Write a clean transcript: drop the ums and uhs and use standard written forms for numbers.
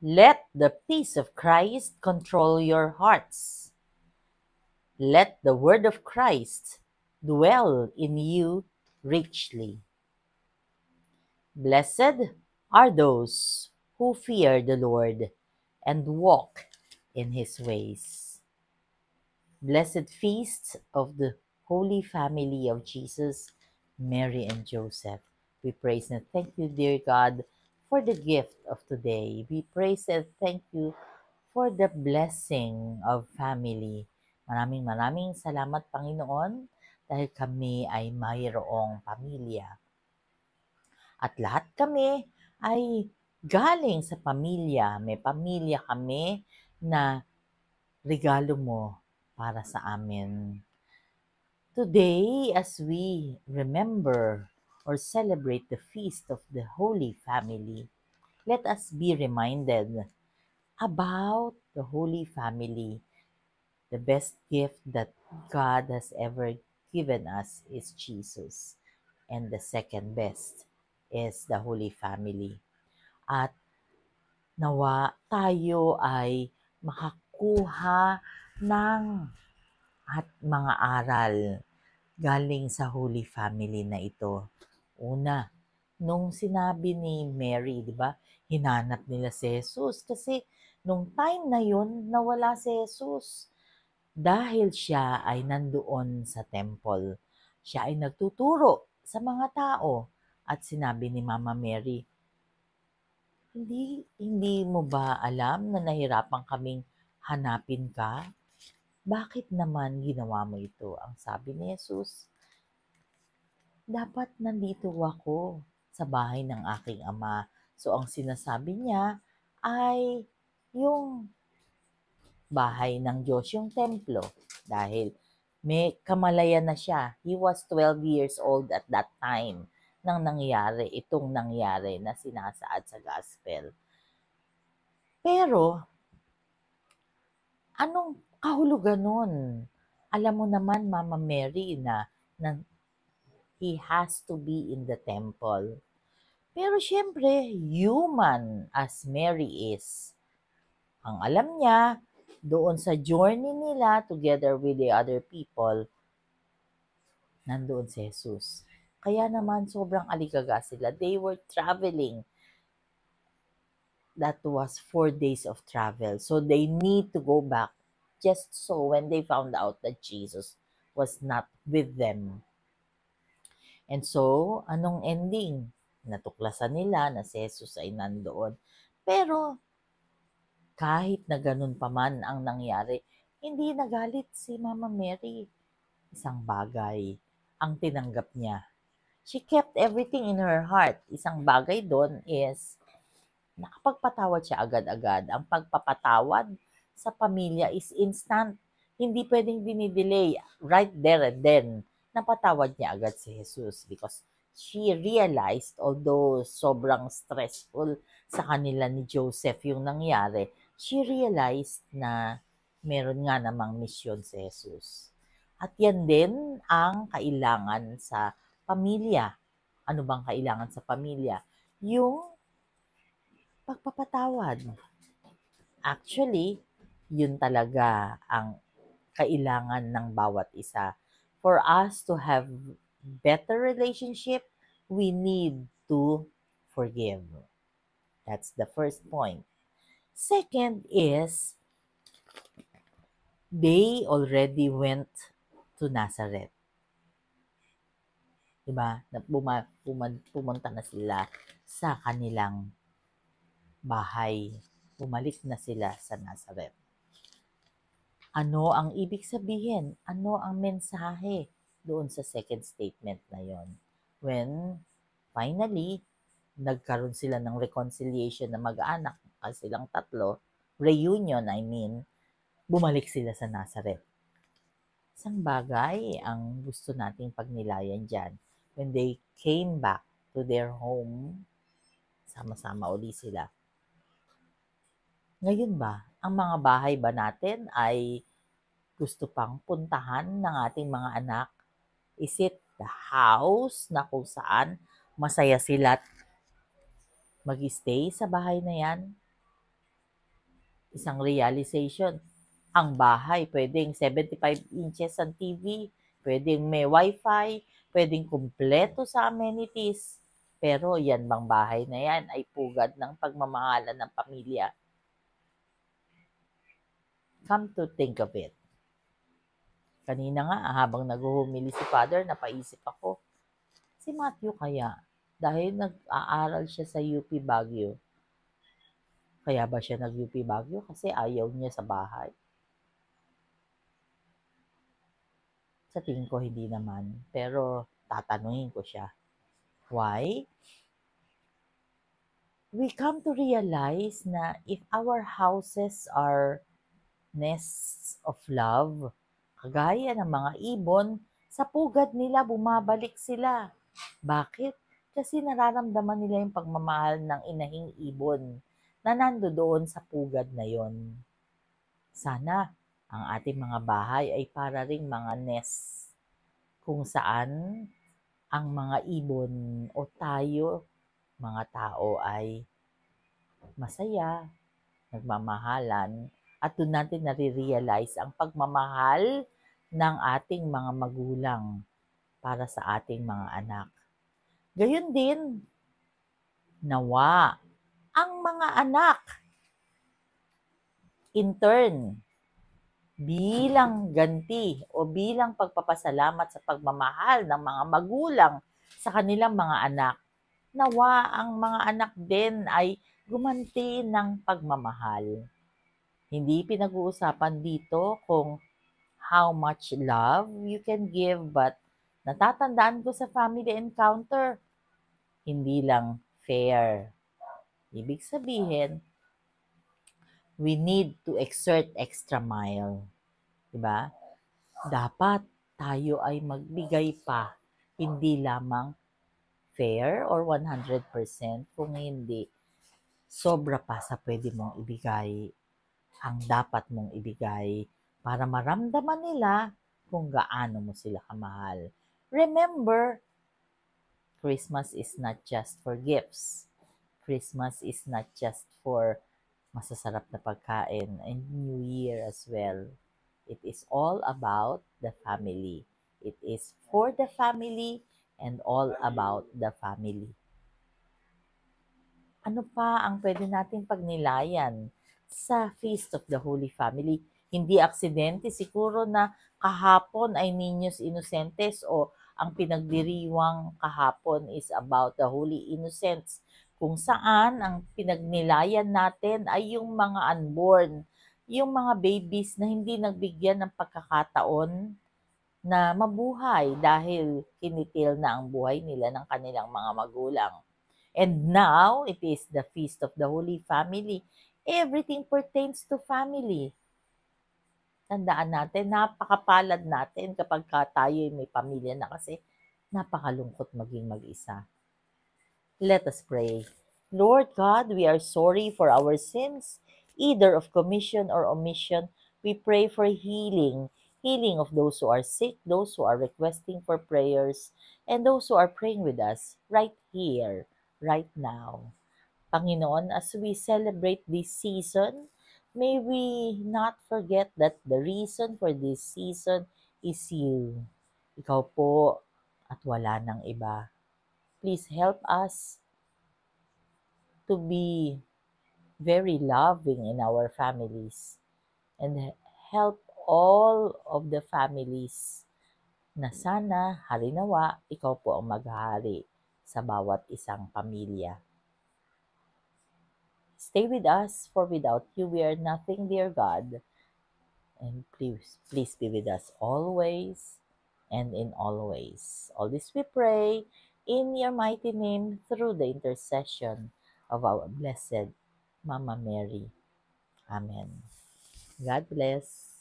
Let the peace of Christ control your hearts. Let the word of Christ dwell in you richly. Blessed are those who fear the Lord and walk in his ways. Blessed feast of the Holy Family of Jesus, Mary and Joseph. We praise and thank you, dear God, for the gift of today. We praise and thank you for the blessing of family. Maraming salamat, Panginoon, dahil kami ay mayroong pamilya. At lahat kami ay galing sa pamilya. May pamilya kami na regalo mo para sa amin. Today, as we remember or celebrate the feast of the Holy Family, let us be reminded about the Holy Family. The best gift that God has ever given us is Jesus. And the second best is the Holy Family. At nawa tayo ay makakuha ng at mga aral galing sa Holy Family na ito. Una, nung sinabi ni Mary, di ba, hinanap nila si Jesus kasi nung time na yun, nawala si Jesus dahil siya ay nandoon sa temple. Siya ay nagtuturo sa mga tao at sinabi ni Mama Mary, hindi mo ba alam na nahirapan kaming hanapin ka? Bakit naman ginawa mo ito? Ang sabi ni Jesus, dapat nandito ako sa bahay ng aking ama. So ang sinasabi niya ay yung bahay ng Diyos, yung templo. Dahil may kamalayan na siya. He was 12 years old at that time nang itong nangyari na sinasaad sa gospel. Pero, anong kahulugan nun? Alam mo naman, Mama Mary, na he has to be in the temple. Pero syempre, human as Mary is, ang alam niya, doon sa journey nila together with the other people, nandoon si Jesus. Kaya naman sobrang aligaga sila. They were traveling. That was 4 days of travel. So they need to go back just so when they found out that Jesus was not with them. And so, anong ending? Natuklasan nila na si Jesus ay nandoon. Pero kahit na ganun pa man ang nangyari, hindi nagalit si Mama Mary. Isang bagay ang tinanggap niya. She kept everything in her heart. Isang bagay doon is nakapagpatawad siya agad-agad. Ang pagpapatawad sa pamilya is instant. Hindi pwedeng dinidelay. Right there and then, napatawad niya agad si Jesus because she realized, although sobrang stressful sa kanila ni Joseph yung nangyari, she realized na meron nga namang misyon si Jesus. At yan din ang kailangan sa pamilya. Ano bang kailangan sa pamilya? Yung pagpapatawad. Actually, yun talaga ang kailangan ng bawat isa. For us to have better relationship, we need to forgive. That's the first point. Second is, they already went to Nazareth. Diba? Pumunta na sila sa kanilang bahay. Bumalik na sila sa Nazareth. Ano ang ibig sabihin? Ano ang mensahe doon sa second statement na yon? When finally, nagkaroon sila ng reconciliation na mag-anak, silang tatlo, reunion I mean, bumalik sila sa Nazareth. Isang bagay ang gusto nating pagnilayan dyan. When they came back to their home, sama-sama uli sila. Ngayon ba, ang mga bahay ba natin ay gusto pang puntahan ng ating mga anak? Is it the house na kung saan masaya sila mag-stay sa bahay na yan? isang realization. Ang bahay, pwedeng 75 inches ang TV, pwedeng may wifi, pwedeng kumpleto sa amenities. Pero yan bang bahay na yan ay pugad ng pagmamahalan ng pamilya? Come to think of it. Kanina nga, habang naghuhumili si Father, napaisip ako, si Matthew kaya, dahil nag-aaral siya sa UP Baguio, kaya ba siya nag-UP Baguio? Kasi ayaw niya sa bahay. Sa tingin ko, hindi naman. Pero tatanungin ko siya. Why? We come to realize na if our houses are nests of love, kagaya ng mga ibon, sa pugad nila bumabalik sila. Bakit? Kasi nararamdaman nila yung pagmamahal ng inahing ibon na nandoon sa pugad na yon. Sana ang ating mga bahay ay para ring mga nests kung saan ang mga ibon o tayo, mga tao ay masaya, nagmamahalan, at doon natin nare-realize ang pagmamahal ng ating mga magulang para sa ating mga anak. Gayon din, nawa ang mga anak in turn bilang ganti o bilang pagpapasalamat sa pagmamahal ng mga magulang sa kanilang mga anak, nawa ang mga anak din ay gumanti ng pagmamahal. Hindi pinag-uusapan dito kung how much love you can give, but natatandaan ko sa family encounter, hindi lang fair. Ibig sabihin, we need to exert extra mile. Diba? Dapat tayo ay magbigay pa, hindi lamang fair or 100%, kung hindi, sobra pa sa pwede mong ibigay, ang dapat mong ibigay para maramdaman nila kung gaano mo sila kamahal. Remember, Christmas is not just for gifts. Christmas is not just for masasarap na pagkain, and New Year as well. It is all about the family. It is for the family and all about the family. Ano pa ang pwede nating pagnilayan sa Feast of the Holy Family? Hindi aksidente siguro na kahapon ay Niños Innocentes o ang pinagdiriwang kahapon is about the Holy Innocents, kung saan ang pinagnilayan natin ay yung mga unborn, yung mga babies na hindi nagbigyan ng pagkakataon na mabuhay dahil kinitil na ang buhay nila ng kanilang mga magulang. And now, it is the Feast of the Holy Family. Everything pertains to family. Tandaan natin, napakapalad natin kapag tayo may pamilya na, kasi napakalungkot maging mag-isa. Let us pray. Lord God, we are sorry for our sins, either of commission or omission. We pray for healing of those who are sick, those who are requesting for prayers, and those who are praying with us right here, right now. Panginoon, as we celebrate this season, may we not forget that the reason for this season is you. Ikaw po at wala nang iba. Please help us to be very loving in our families and help all of the families na sana, harinawa, ikaw po ang maghari sa bawat isang pamilya. Stay with us, for without you we are nothing, dear God. And please be with us always and in all ways. All this we pray in your mighty name through the intercession of our blessed Mama Mary. Amen. God bless.